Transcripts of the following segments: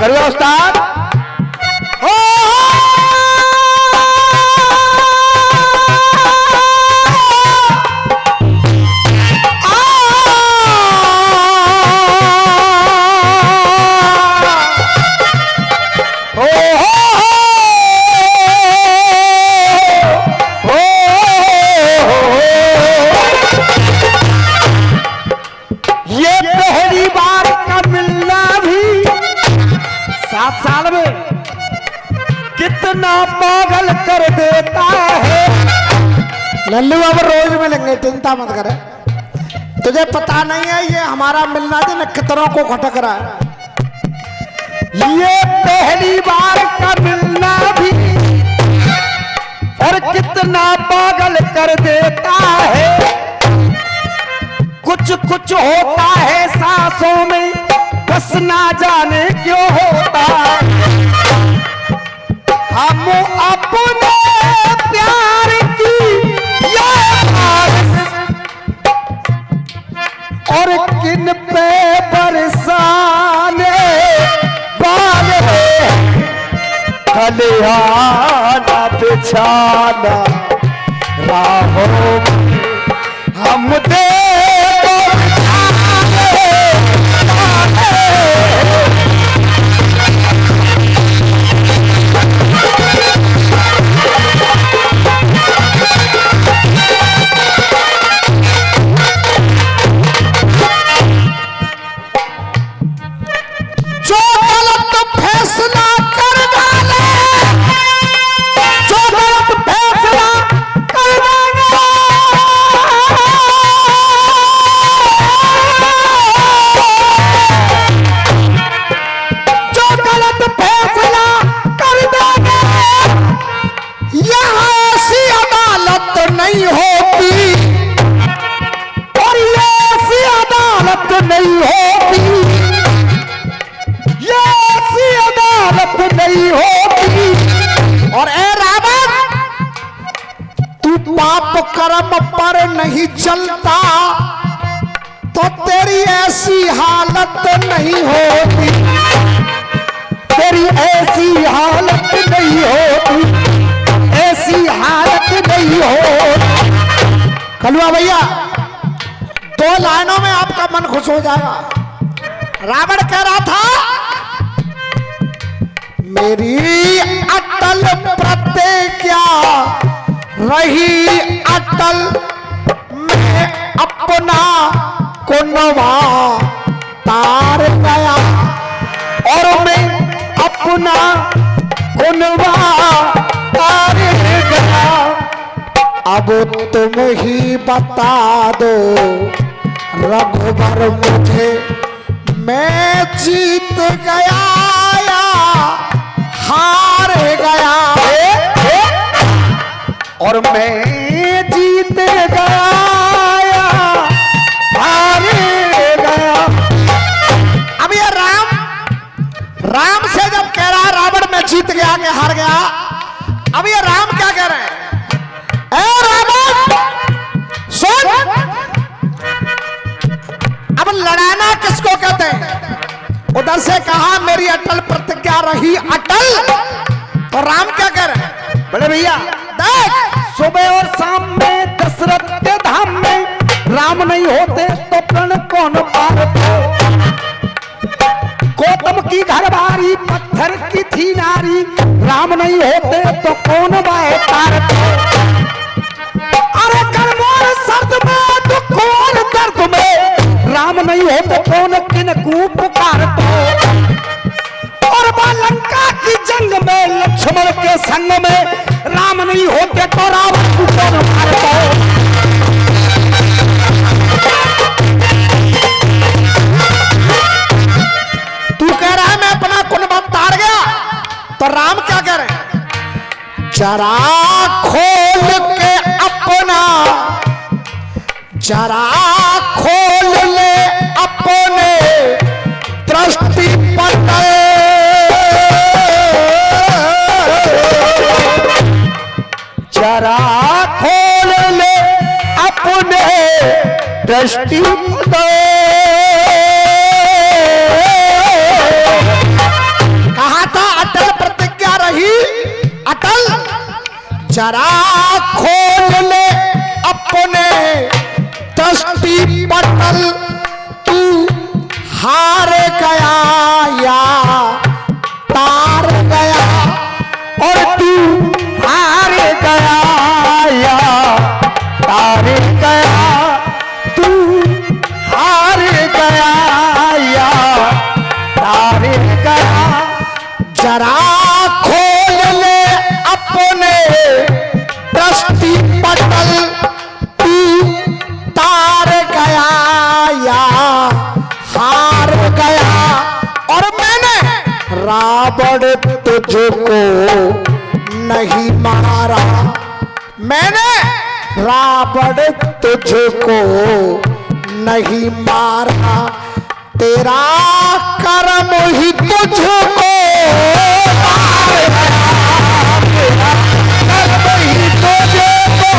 करो उस्ताद। पागल कर देता है। लल्लू अब रोज मिलेंगे, चिंता मत करे। तुझे पता नहीं है ये हमारा मिलना जो नक्षत्रों को खटक रहा है। ये पहली बार का मिलना भी और कितना पागल कर देता है। कुछ कुछ होता है सांसों में, बस ना जाने क्यों होता है। हम अपने प्यार की और किन पे बरसाने वाले खलिहाना बिछाना राहों हम दे कर्म पर नहीं चलता तो तेरी ऐसी हालत नहीं होती, तेरी ऐसी हालत नहीं होती, ऐसी हालत नहीं होती। खलुआ भैया 2 लाइनों में आपका मन खुश हो जाएगा। रावण कह रहा था मेरी अटल प्रतिज्ञा रही अटल, मैं अपना कुनवा तार गया और मैं अपना कुनवा तार गया। अब तुम ही बता दो रघुबर मुझे, मैं जीत गया या हार गया। और मैं जीत गया या हार गया। अब ये राम से जब कह रहा रावण मैं जीत गया कि हार गया, अब ये राम क्या कह रहे हैं? ए रावण सुन, अब लड़ाना किसको कहते हैं? उधर से कहा मेरी अटल प्रतिज्ञा रही अटल, तो राम क्या कह रहे हैं? बड़े भैया देख, सुबह और शाम में दशरथ के धाम में राम नहीं होते तो प्रण कौन पारते। गौतम की घरवारी पत्थर की थी नारी, राम नहीं होते तो कौन बाए तारते। अरे करमोर सर्द में दुख और दर्द में राम नहीं होते कौन किनको पुकारते। और लंका की जंग में लक्ष्मण के संग में राम नहीं होते तो रावण को कौन मारता। तू कह रहा है मैं अपना कुनबा तार गया, तो राम क्या कह रहे हैं? जरा खोल के अपना, जरा खोल ले अपने दृष्टि पटल, जरा खोल ले अपने दृष्टि पटल। जरा खोल ले अपने दृष्टि पटल, तू हार गया या तार गया, और तू हार गया या तार गया, तू हार गया या तार गया। जरा खोल ले अपने दृष्टि पटल, तू तार गया या हार गया, और मैंने रावण तुझको नहीं मारा, मैंने रावण तुझको नहीं मारा, तेरा कर्म ही तुझको मार गया, तेरा कर्म ही तुझको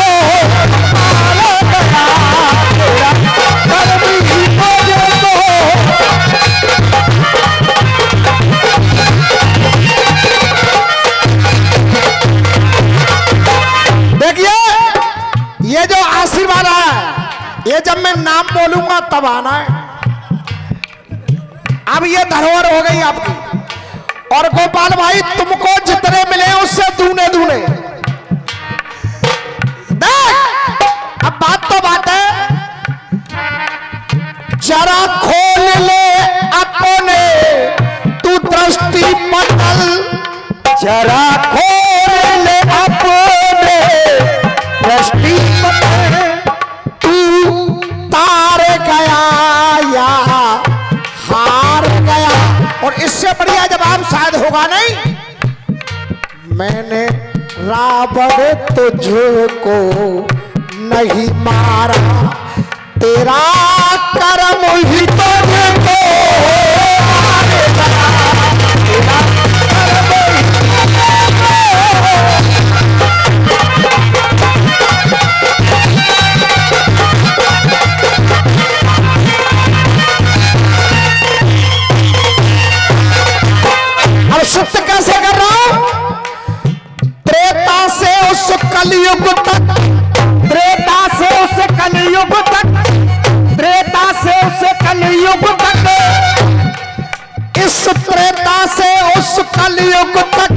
मार गया, तेरा कर्म ही तुझको। देखिए ये जो आशीर्वाद है, ये जब मैं नाम बोलूंगा तब आना है। अब ये धरोहर हो गई आपकी, और गोपाल भाई तुमको जितने मिले उससे दूने दूने। देख अब बात तो बात है, जरा खोल ले अपने तू दृष्टि पटल, जरा खोल ले अपने दृष्टि पटल, तू तार गया या हार गया, और इससे बढ़िया जवाब शायद होगा नहीं। मैंने रावण तुझको नहीं मारा, तेरा कर्म ही तुझको मार गया, तेरा कर्म ही तुझको। अब सत्य कैसे कर रहा हूं? त्रेता से उस कलयुग तक, त्रेता से उस कलयुग तक, त्रेता से उस कलयुग तक, इस त्रेता से उस कलयुग तक,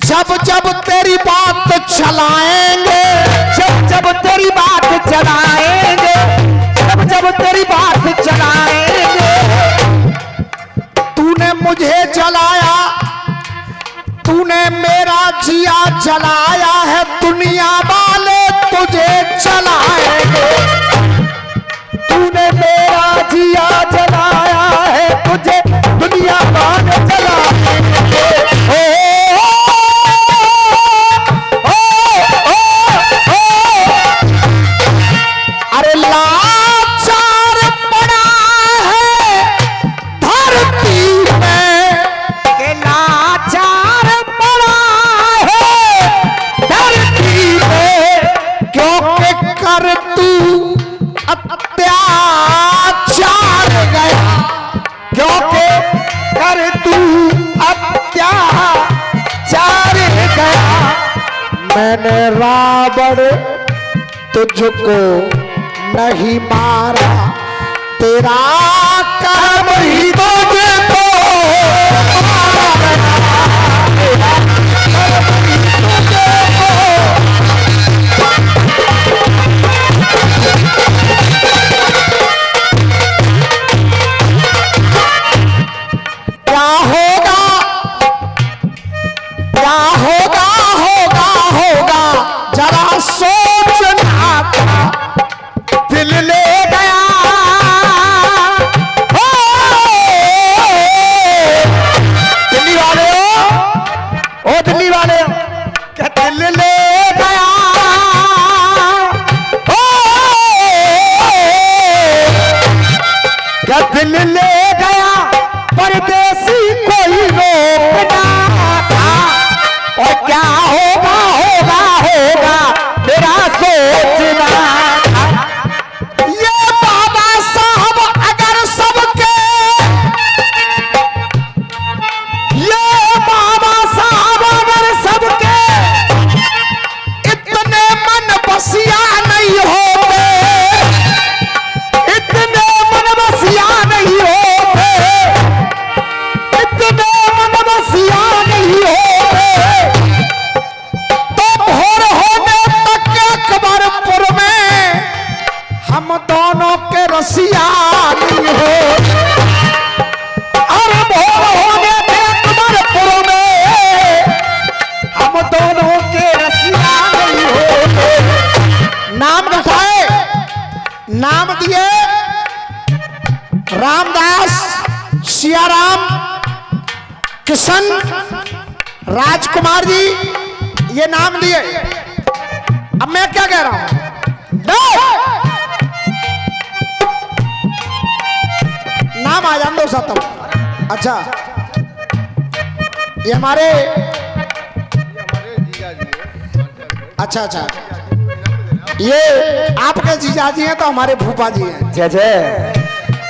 जब जब तेरी बात चलाएंगे, जब जब तेरी बात चलाएंगे, जब जब तेरी बात चलाएंगे, तूने मुझे जलाया, तूने मेरा जिया जलाया है, दुनिया वाले तुझे जलाएंगे, तूने मेरा जिया जलाया है, तुझे दुनिया वाले जलाएंगे। अरे लाचार पड़ा है धरती में, के लाचार पड़ा है धरती में, क्योंकि कर तू अत्याचार गया, क्योंकि कर तू अत्याचार गया। मैंने रावण तुझको नहीं मारा, तेरा कर्म ही तुझको मारा गया, तेरा कर्म ही तुझको। क्या होगा, क्या होगा, होगा होगा, जरा सोचना था, दिल ले गया। हो दिल्ली वाले हो, ओ दिल्ली वाले हो, क्या दिल ले गया। हो क्या दिल ले गया, परदेसी कोई रोकना था, और क्या होगा, होगा होगा, मेरा सोचना था। ये बाबा साहब अगर सबके, ये बाबा साहब अगर सबके रामदास, सियाराम, किशन, राजकुमार जी ये नाम दिए। अब मैं क्या कह रहा हूं, नाम आ जान दो सातम। अच्छा ये हमारे अच्छा अच्छा ये आपके जीजा जी हैं तो हमारे भूपा जी हैं। जय जय।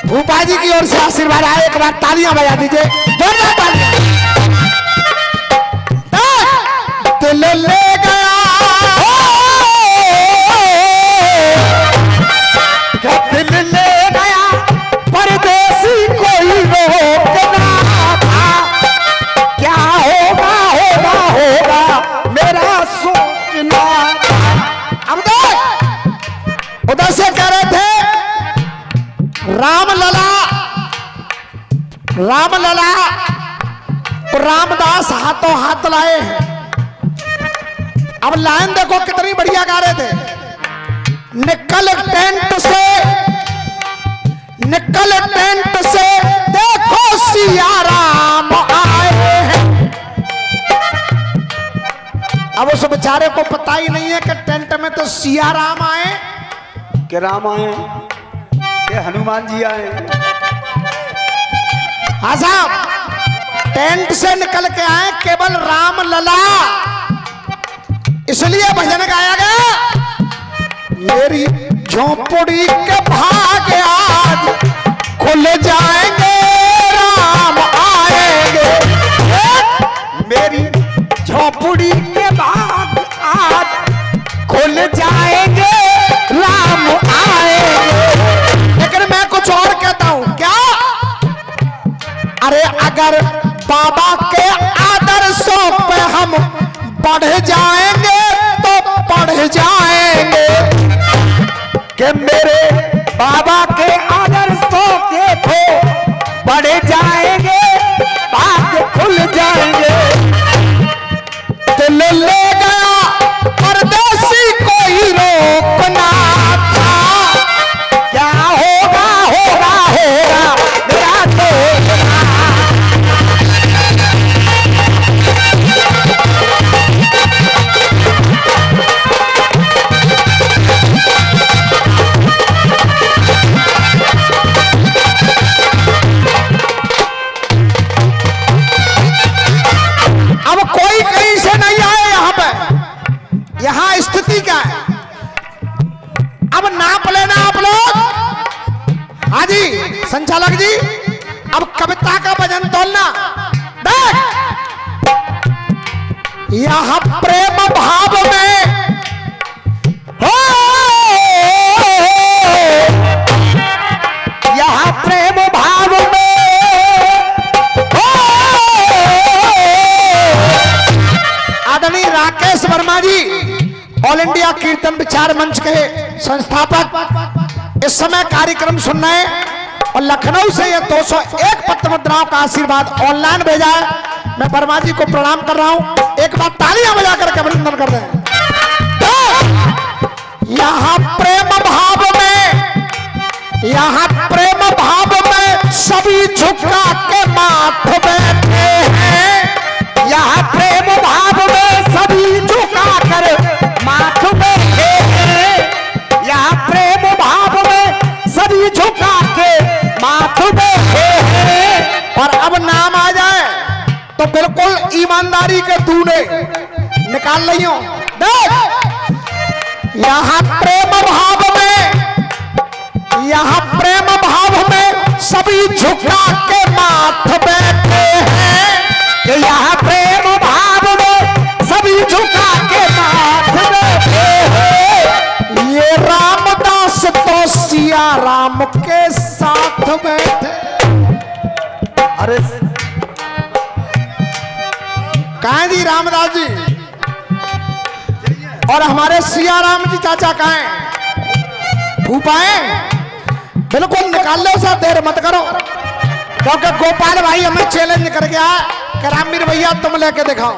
भूपा जी की ओर से आशीर्वाद आए, एक बार तालियां बजा दीजिए, जोरदार तालियां। दिल ले गया दिल ले गया परदेसी कोई रोकना था, क्या होगा होगा होगा मेरा सोचना। अब देख उधर से कह रहे थे रामलला रामलला तो रामदास हाथों हाथ लाए हैं। अब लाइन देखो कितनी बढ़िया गा रहे थे, निकल टेंट से देखो सिया राम आए हैं। अब उस बेचारे को पता ही नहीं है कि टेंट में तो सिया राम आए, के राम आए, के हनुमान जी आए। हाँ साहब, टेंट से निकल के आए केवल राम लला, इसलिए भजन गाया गया, मेरी झोंपड़ी के भाग आज खुल जाएंगे राम आएंगे। मेरी झोंपड़ी के भाग आज खुल जाएंगे राम आएंगे। लेकिन मैं कुछ और कहता हूं, क्या अरे अगर बाबा के आदर्शों पे हम बढ़ जाएंगे तो बढ़ जाएंगे, कि मेरे बाबा के आदर्शों के तो बढ़ जाएंगे, भाग खुल जाएंगे। दिल ले गया परदेसी कोई रोकना था, क्या होगा होगा होगा मेरा सोचना। अब कोई कहीं से नहीं आए यहां पे, यहां स्थिति क्या है अब नाप लेना आप लोग। हाँ जी संचालक जी, अब कविता का वजन तोलना। देख यहां प्रेम भाव में हो, यहां प्रेम भाव में हो, आदरणीय राकेश वर्मा जी ऑल इंडिया कीर्तन विचार मंच के संस्थापक इस समय कार्यक्रम सुन रहे हैं, और लखनऊ से ये 201 पत्र मुद्राओं का आशीर्वाद ऑनलाइन भेजा है। मैं वर्मा जी को प्रणाम कर रहा हूं, एक बार तालियां बजा करके अभिनंदन कर दें। यहां प्रेम भाव में, यहां प्रेम भाव में सभी झुका के माथ बैठे हैं। यहां प्रेम भाव में सभी झुका कर माथ बैठे हैं। यहां प्रेम भाव में सभी झुका के माथ बैठे हैं। और अब नाम आ जाए तो बिल्कुल ईमानदारी के दूने निकाल रही हूं। देख यहां प्रेम भाव में, यहां प्रेम भाव में सभी झुका के माथ बैठे हैं। कि यहां प्रेम भाव में सभी झुका के माथ बैठे हैं। ये रामदास तो सिया राम के साथ बैठे। अरे कहां जी रामदास जी, और हमारे सिया राम जी चाचा कहां हैं, भूपाए बिल्कुल निकाल लो सर, देर मत करो, क्योंकि गोपाल भाई हमें चैलेंज कर गया कि रामवीर भैया तुम लेके दिखाओ।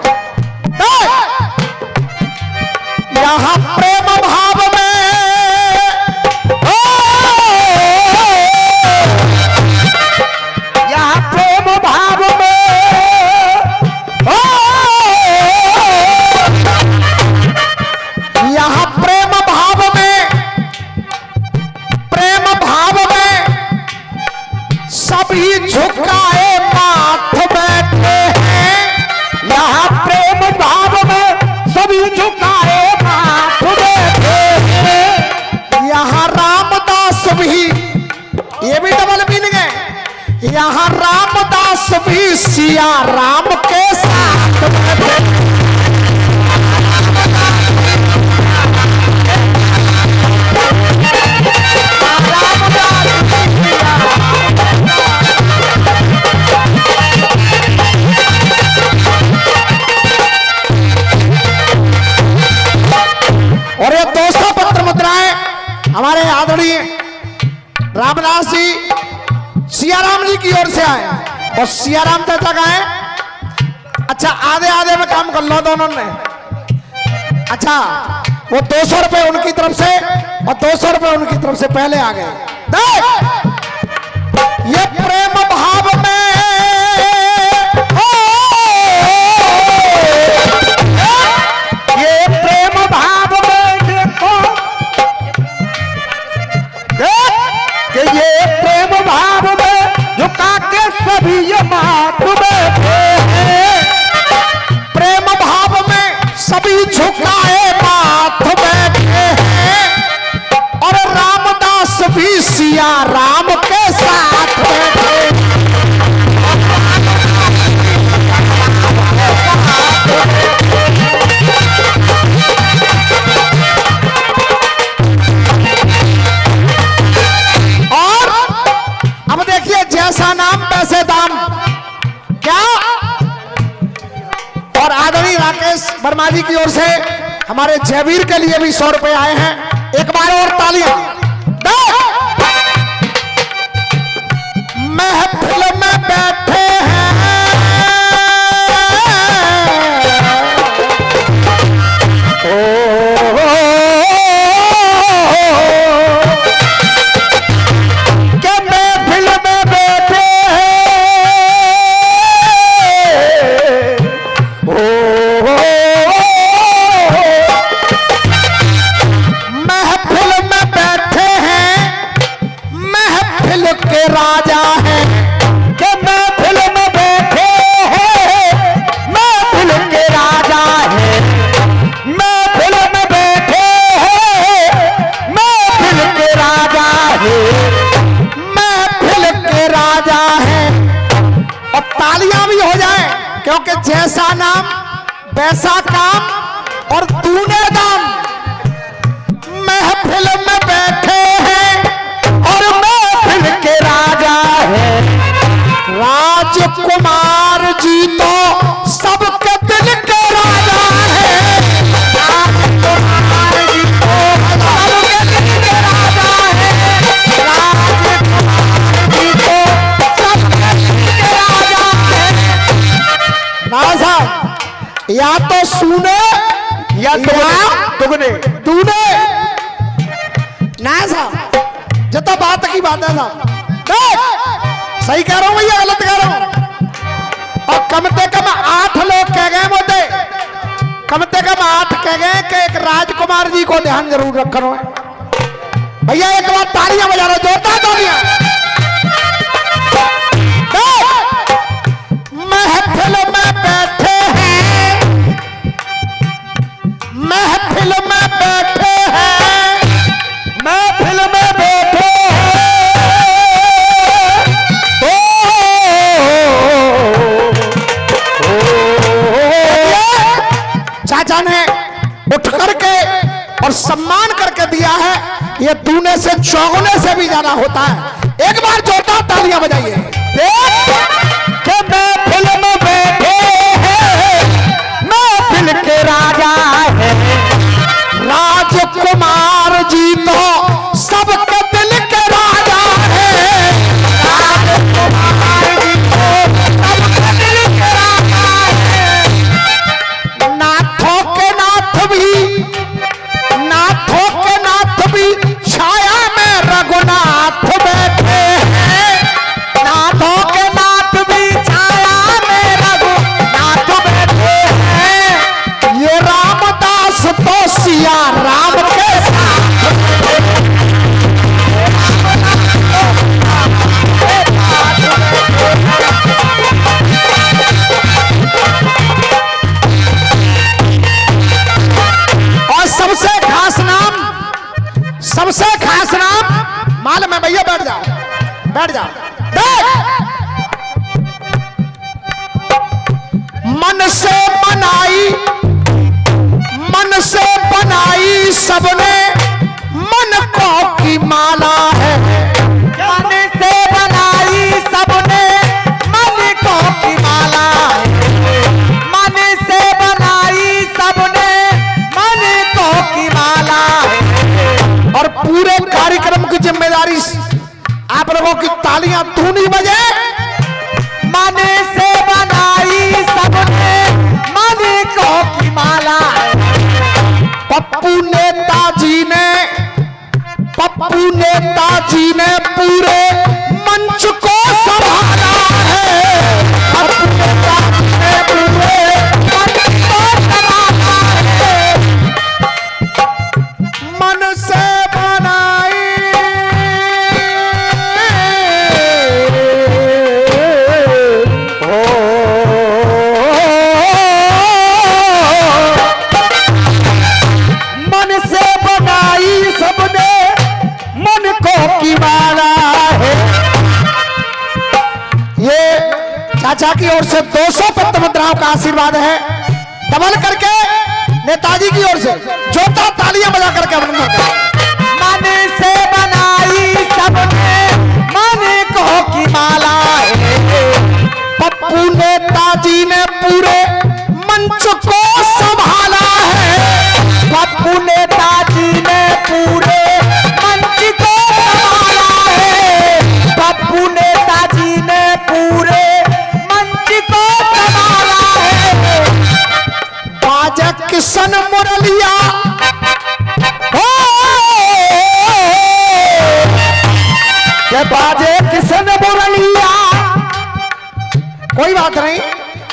यहां प्रेम भाव में सभी झुकाए माथ बैठे हैं। यहाँ प्रेम भाव में सभी झुकाए माथ बैठे हैं। यहाँ रामदास भी, ये भी डबल मीनिंग है, यहाँ रामदास भी सिया राम के साथ बैठे। और ये 200 पत्र मुद्राएं हमारे आदरणीय रामदास जी सियाराम जी की ओर से आए और सियाराम चाचा का है। अच्छा आधे आधे में काम कर लो दोनों ने। अच्छा वो 200 रुपए उनकी तरफ से और 200 रुपए उनकी तरफ से पहले आ गए। ये प्रेम भाव में सभी ये माथ बैठे हैं। प्रेम भाव में सभी झुकाए माथ बैठे हैं और रामदास भी सिया राम के साथ बैठे। और अब देखिए जैसा नाम पैसे दाम क्या। और आदरणीय राकेश वर्मा जी की ओर से हमारे जयवीर के लिए भी 100 रुपए आए हैं। एक बार और तालियां। महफिल में बैठे हैं के महफिल में बैठे महफिल में बैठे हैं। महफिल के राजा हैं कि महफिल में बैठे हैं। महफिल के राजा हैं। महफिल में बैठे हैं। महफिल के राजा हैं। महफिल के राजा हैं। और तालियां भी हो जाए क्योंकि जैसा नाम वैसा काम और तूने दाम। महफिल में बैठे हैं और महफिल के राजा हैं। राजकुमार जी तो सबके दिल के राजा हैं। राजकुमार जी तो सबके दिल के राजा हैं। राजकुमार जी तो सबके दिल के राजा हैं। ना साहब या तो सुने या दुगने तूने ना साहब जो तो बात की बात है साहब। सही कह रहा हूं भैया गलत कह रहा हूं। और कम से कम 8 लोग कह गए मुझे, कम से कम 8 कह गए कि एक राजकुमार जी को ध्यान जरूर रखना है। भैया एक बार तालियां बजा रहा, जोरदार तालियां। महफिल में बैठे हैं। महफिल में बैठे हैं। महफिल में बैठे चाचा ने उठ करके और सम्मान करके दिया है। ये दूने से चौगुने से भी ज्यादा होता है। एक बार जोरदार तालियां बजाइए। महफिल में बैठे हैं। महफिल के राजा हैं। राजकुमार जी तो सबके दिल के राजा हैं। राजकुमार जी तो सबके दिल के राजा हैं। नाथों के नाथ भी छाया में रघुनाथ बैठे हैं। नाथों के मन से बनाई सबने मन को की माला है। मन से बनाई सबने मन को की माला है। मन से बनाई सबने मन को की माला है। और पूरे कार्यक्रम की जिम्मेदारी आप लोगों की तालियां धूनी बजे। मन से बनाई सबने मन को की माला है। पप्पू नेताजी ने पूरे मंच को संभाला है। पप्पू नेताजी ने पूरे मंच को संभाला है। मन से बनाई मन से बनाई सबने मन को की माला है। ये चाचा की ओर से 200 पद्म मुद्राओं का आशीर्वाद है। डबल करके नेताजी की ओर से जोरदार तालियां बजा करके अभिनंदन करें। मन से बनाई सबने मन को की माला है। पप्पू नेताजी ने पूरे मंच को संभाला है। पप्पू नेताजी ने पूरे मंच को संभाला है। पप्पू नेताजी ने पूरे मंच को संभाला है। बाजा किशन मुरलिया के बाजे किशन मुरलिया, कोई बात नहीं।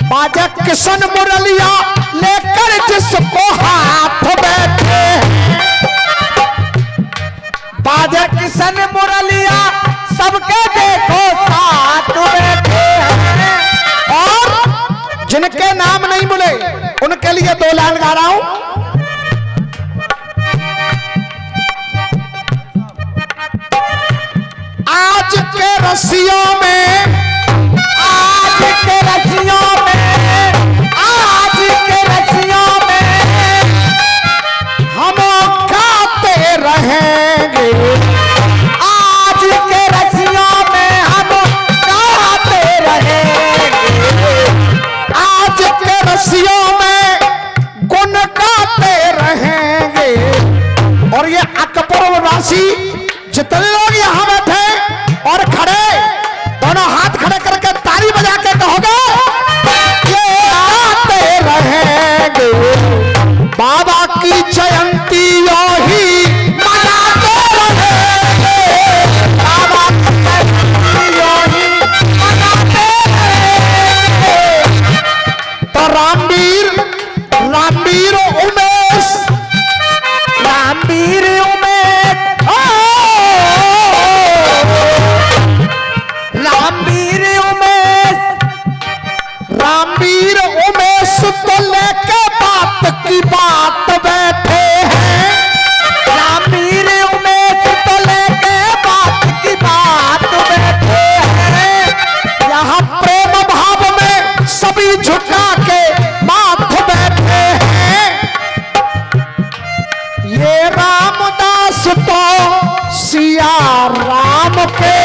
बाजा किशन मुरलिया लेकर जिसको हाथ बैठे, बाजा किशन मुरलिया सबके देखो साथ बैठे हैं। और जिनके नाम नहीं मिले उनके लिए 2 लाइन गा रहा हूं। आज के रस्सियों में, आज के रस्सियों में, आज के रस्सियों में हम गाते रहेंगे। आज के रस्सियों में हम गाते रहेंगे। आज के रस्सियों में गुन गाते रहेंगे। और ये अकबर वासी जितने लोग यहां बैठे और खड़े, दोनों हाथ खड़े करके ताली बजा के कहोगे ये गाते रहेंगे। बाबा की जयंती ही मनाते रहेंगे। बाबा की जयंती ही मनाते रहेंगे। तो रामवीर उमेश, रामवीर उमेश, रामवीर उमेश, रामवीर उमेश तो लेके बात की बात बैठे हैं। रामवीर उमेश तो लेके बात की बात बैठे हैं। यहाँ प्रेम भाव में सभी झुका के माथ बैठे हैं। ये रामदास तो सिया राम के